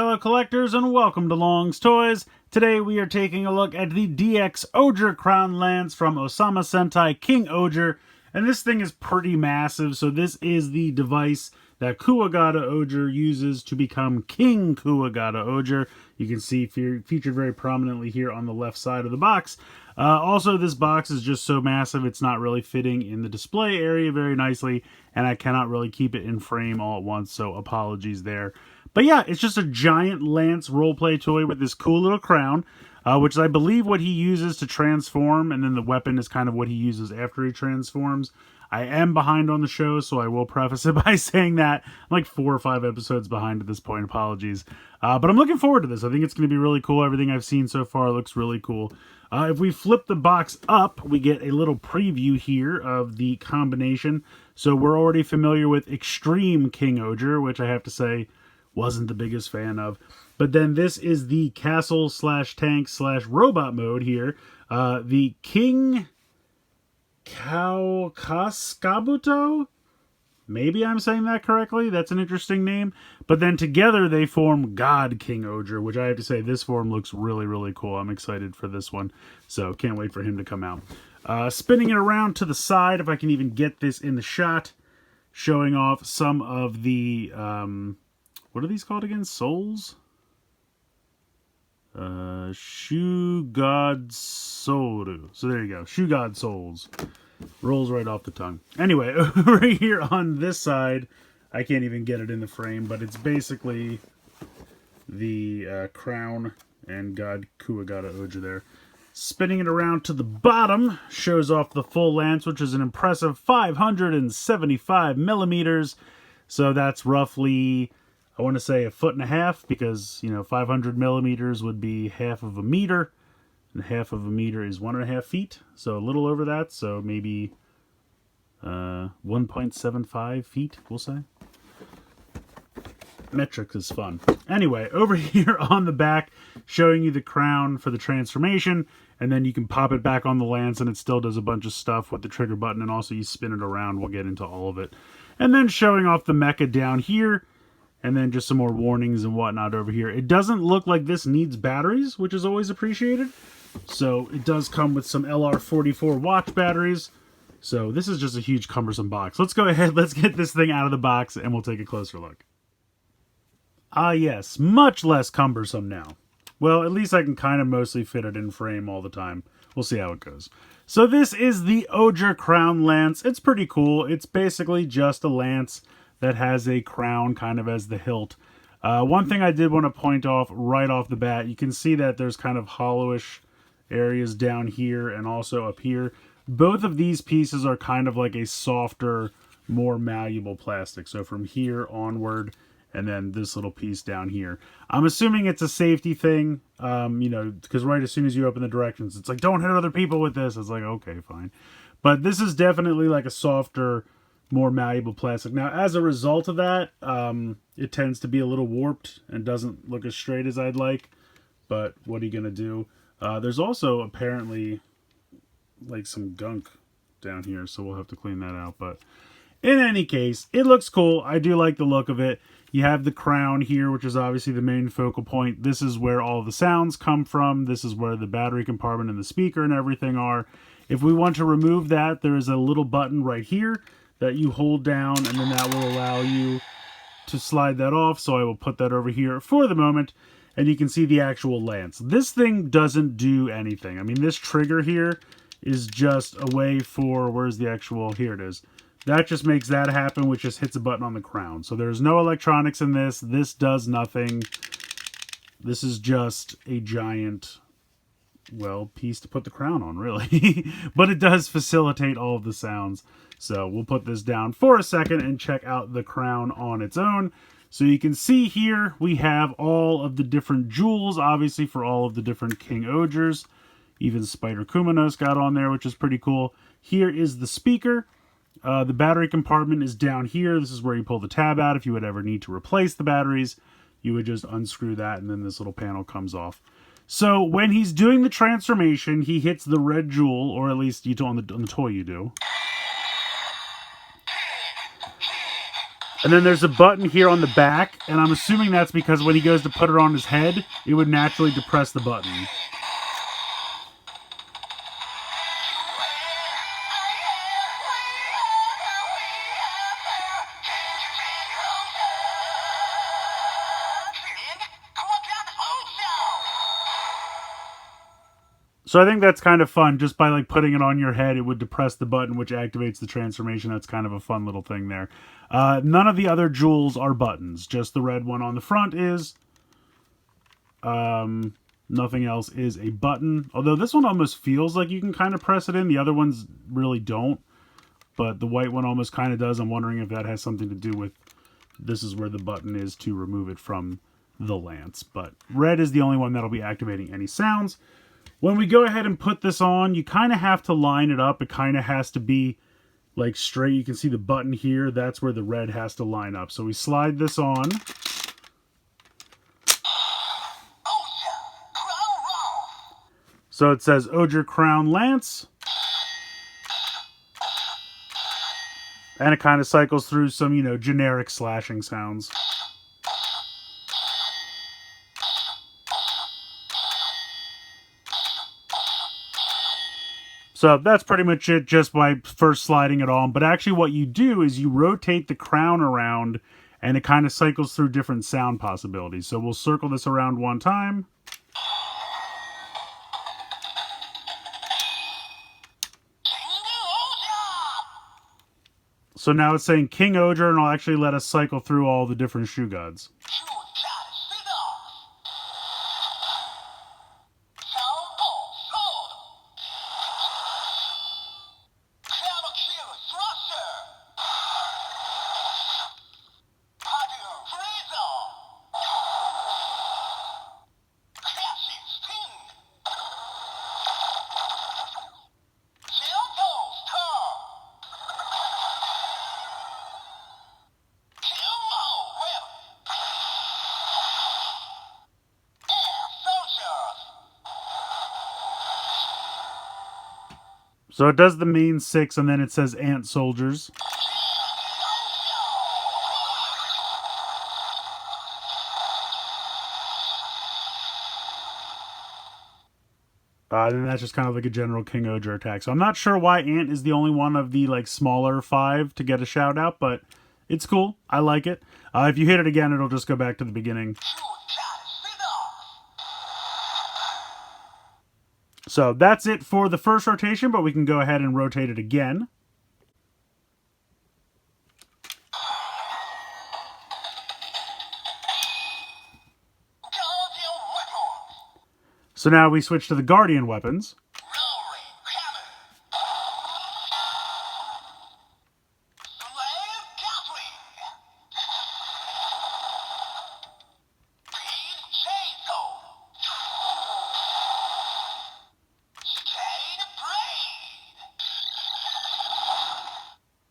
fellow collectors, and welcome to Long's Toys. Today we are taking a look at the DX Ohsama Crown Lance from Ohsama Sentai King-Ohger, and this thing is pretty massive. So this is the device that Kingohger uses to become King Kingohger. You can see featured very prominently here on the left side of the box. Also, this box is just so massive it's not really fitting in the display area very nicely, and I cannot really keep it in frame all at once, so apologies there. But yeah, it's just a giant Lance roleplay toy with this cool little crown, which is, I believe, what he uses to transform, and then the weapon is kind of what he uses after he transforms. I am behind on the show, so I will preface it by saying that I'm like 4 or 5 episodes behind at this point. Apologies. But I'm looking forward to this. I think it's going to be really cool. Everything I've seen so far looks really cool. If we flip the box up, we get a little preview here of the combination. So we're already familiar with Extreme Kingohger, which I have to say wasn't the biggest fan of. But then this is the castle/tank/robot mode here. The King Kabuto? Maybe I'm saying that correctly. That's an interesting name. But then together they form God Kingohger, which I have to say this form looks really, really cool. I'm excited for this one. So can't wait for him to come out. Spinning it around to the side, if I can even get this in the shot, showing off some of the, what are these called again? Souls? Shoe God Soru. So there you go. Shoe God Souls. Rolls right off the tongue. Anyway, over here on this side, I can't even get it in the frame, but it's basically the crown and God Kingohger there. Spinning it around to the bottom shows off the full lance, which is an impressive 575 millimeters. So that's roughly, I want to say, 1.5 feet, because, you know, 500 millimeters would be half of a meter. And half of a meter is 1.5 feet, so a little over that, so maybe 1.75 feet, we'll say. Metric is fun. Anyway, over here on the back, showing you the crown for the transformation, and then you can pop it back on the lance, and it still does a bunch of stuff with the trigger button, and also you spin it around. We'll get into all of it. And then showing off the mecha down here, and then just some more warnings and whatnot over here. It doesn't look like this needs batteries, which is always appreciated. So it does come with some LR44 watch batteries. So this is just a huge cumbersome box. Let's go ahead, let's get this thing out of the box and we'll take a closer look. Ah yes, much less cumbersome now. Well, at least I can kind of mostly fit it in frame all the time. We'll see how it goes. So this is the Ohsama Crown Lance. It's pretty cool. It's basically just a lance that has a crown kind of as the hilt. One thing I did want to point off right off the bat, you can see that there's kind of hollowish areas down here and also up here. Both of these pieces are kind of like a softer, more malleable plastic. So from here onward, and then this little piece down here. I'm assuming it's a safety thing, you know, because right as soon as you open the directions, it's like, don't hit other people with this. It's like, okay, fine. But this is definitely like a softer, more malleable plastic. Now, as a result of that, it tends to be a little warped and doesn't look as straight as I'd like. But what are you going to do? There's also apparently like some gunk down here, so we'll have to clean that out. But in any case, it looks cool. I do like the look of it. You have the crown here, which is obviously the main focal point. This is where all the sounds come from. This is where the battery compartment and the speaker and everything are. If we want to remove that, there is a little button right here that you hold down, and then that will allow you to slide that off. So I will put that over here for the moment. And you can see the actual lance. This thing doesn't do anything. I mean, this trigger here is just a way for, where's the actual, here it is. That just makes that happen, which just hits a button on the crown. So there's no electronics in this. This does nothing. This is just a giant, well, piece to put the crown on, really. But it does facilitate all of the sounds. So we'll put this down for a second and check out the crown on its own. So you can see here we have all of the different jewels, obviously, for all of the different Kingohgers. Even Spider Kumanos got on there, which is pretty cool. Here is the speaker. The battery compartment is down here. This is where you pull the tab out. If you would ever need to replace the batteries, you would just unscrew that, and then this little panel comes off. So when he's doing the transformation, he hits the red jewel, or at least you do on the toy you do. And then there's a button here on the back, and I'm assuming that's because when he goes to put it on his head, it would naturally depress the button. So I think that's kind of fun. Just by like putting it on your head, it would depress the button, which activates the transformation. That's kind of a fun little thing there. None of the other jewels are buttons. Just the red one on the front is. Nothing else is a button. Although this one almost feels like you can kind of press it in. The other ones really don't. But the white one almost kind of does. I'm wondering if that has something to do with this is where the button is to remove it from the lance. But red is the only one that'll be activating any sounds. When we go ahead and put this on, you kind of have to line it up. It kind of has to be like straight. You can see the button here. That's where the red has to line up. So we slide this on. So it says Ohsama Crown Lance. And it kind of cycles through some, you know, generic slashing sounds. So that's pretty much it, just by first sliding it on. But actually what you do is you rotate the crown around and it kind of cycles through different sound possibilities. So we'll circle this around one time. So now it's saying Kingohger, and I'll actually let us cycle through all the different shoe gods. So it does the main 6, and then it says Ant Soldiers. And that's just kind of like a general Kingohger attack. So I'm not sure why Ant is the only one of the like smaller 5 to get a shout out, but it's cool. I like it. If you hit it again, it'll just go back to the beginning. So that's it for the first rotation, but we can go ahead and rotate it again. So now we switch to the Guardian weapons.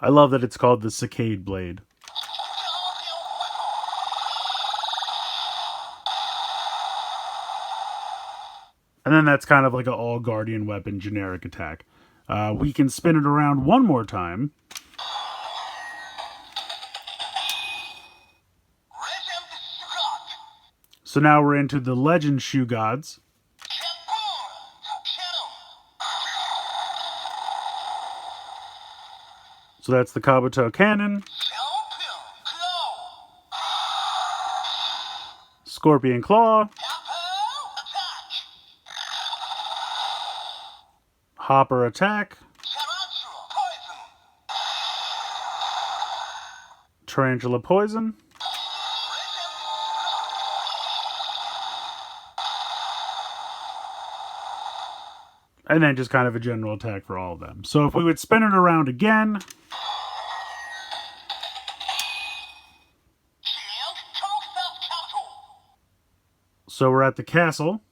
I love that it's called the Cicade Blade. And then that's kind of like an all Guardian weapon generic attack. We can spin it around one more time. So now we're into the Legend Shoe Gods. So that's the Kabuto Cannon, Scorpion Claw, Hopper Attack, Tarantula Poison, and then just kind of a general attack for all of them. So if we would spin it around again, so we're at the castle.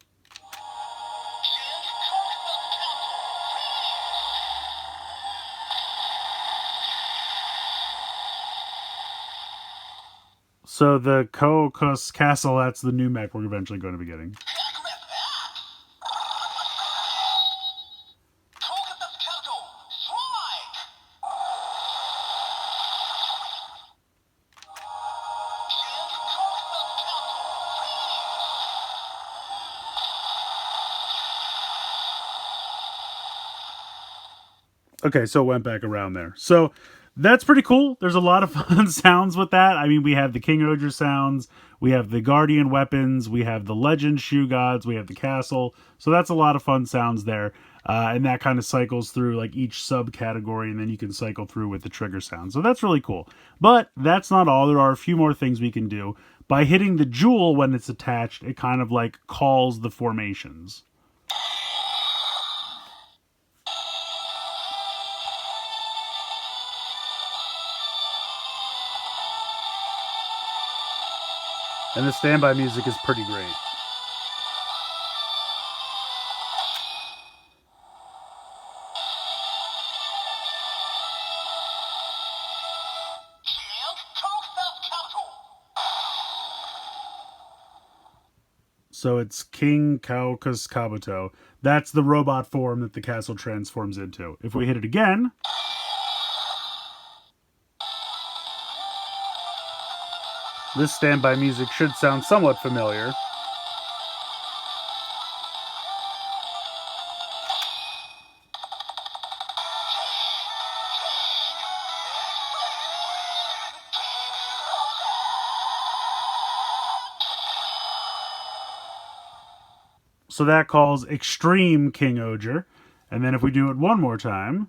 So the Kingohger Castle, that's the new mech we're eventually going to be getting. Okay, so it went back around there. So that's pretty cool. There's a lot of fun sounds with that. I mean, we have the Kingohger sounds, we have the Guardian weapons, we have the Legend Shoe Gods, we have the castle. So that's a lot of fun sounds there. And that kind of cycles through like each subcategory, and then you can cycle through with the trigger sound. So that's really cool. But that's not all. There are a few more things we can do. By hitting the jewel when it's attached, it kind of like calls the formations. And the standby music is pretty great. So it's King Kaukas Kabuto. That's the robot form that the castle transforms into. If we hit it again, this standby music should sound somewhat familiar. So that calls Extreme Kingohger. And then if we do it one more time,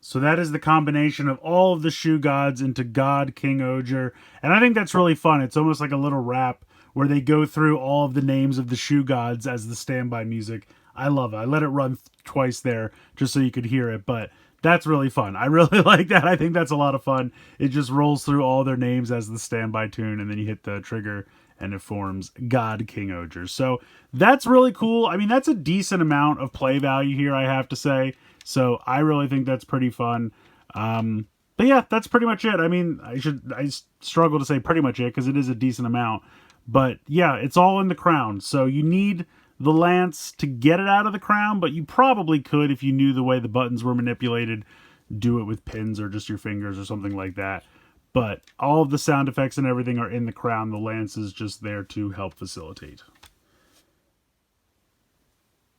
so that is the combination of all of the shoe gods into God Kingohger. And I think that's really fun. It's almost like a little rap where they go through all of the names of the shoe gods as the standby music. I love it. I let it run twice there just so you could hear it, but that's really fun. I really like that. I think that's a lot of fun. It just rolls through all their names as the standby tune, and then you hit the trigger and it forms God Kingohger. So that's really cool. I mean, that's a decent amount of play value here, I have to say. So I really think that's pretty fun. But yeah, that's pretty much it. I mean, I struggle to say pretty much it because it is a decent amount. But yeah, it's all in the crown. So you need the lance to get it out of the crown, but you probably could, if you knew the way the buttons were manipulated, do it with pins or just your fingers or something like that. But all of the sound effects and everything are in the crown. The lance is just there to help facilitate.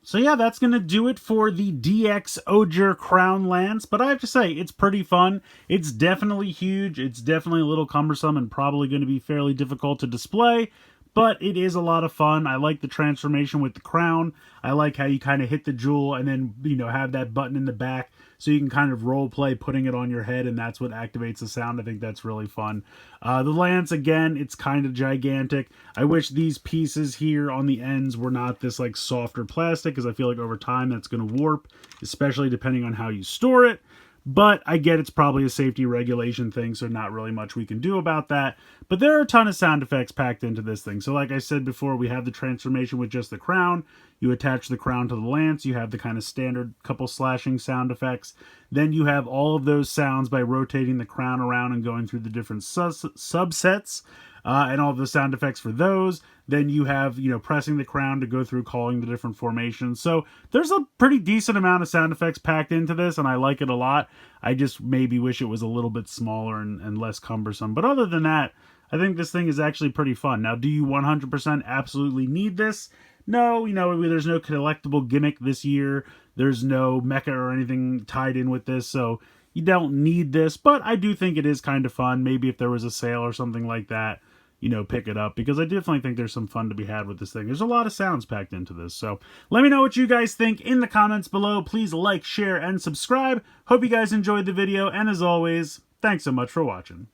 So yeah, that's going to do it for the DX-Ohger Crown Lance. But I have to say, it's pretty fun. It's definitely huge. It's definitely a little cumbersome and probably going to be fairly difficult to display. But it is a lot of fun. I like the transformation with the crown. I like how you kind of hit the jewel and then, have that button in the back so you can kind of role play putting it on your head, and that's what activates the sound. I think that's really fun. The lance, again, it's kind of gigantic. I wish these pieces here on the ends were not this like softer plastic, because I feel like over time that's going to warp, especially depending on how you store it. But I get it's probably a safety regulation thing, so not really much we can do about that. But there are a ton of sound effects packed into this thing. So like I said before, we have the transformation with just the crown. You attach the crown to the lance. You have the kind of standard couple slashing sound effects. Then you have all of those sounds by rotating the crown around and going through the different subsets. And all the sound effects for those. Then you have, pressing the crown to go through calling the different formations. So there's a pretty decent amount of sound effects packed into this, and I like it a lot. I just maybe wish it was a little bit smaller and less cumbersome. But other than that, I think this thing is actually pretty fun. Now, do you 100% absolutely need this? No, there's no collectible gimmick this year. There's no mecha or anything tied in with this, so you don't need this. But I do think it is kind of fun. Maybe if there was a sale or something like that, pick it up, because I definitely think there's some fun to be had with this thing. There's a lot of sounds packed into this. So let me know what you guys think in the comments below. Please like, share, and subscribe. Hope you guys enjoyed the video. And as always, thanks so much for watching.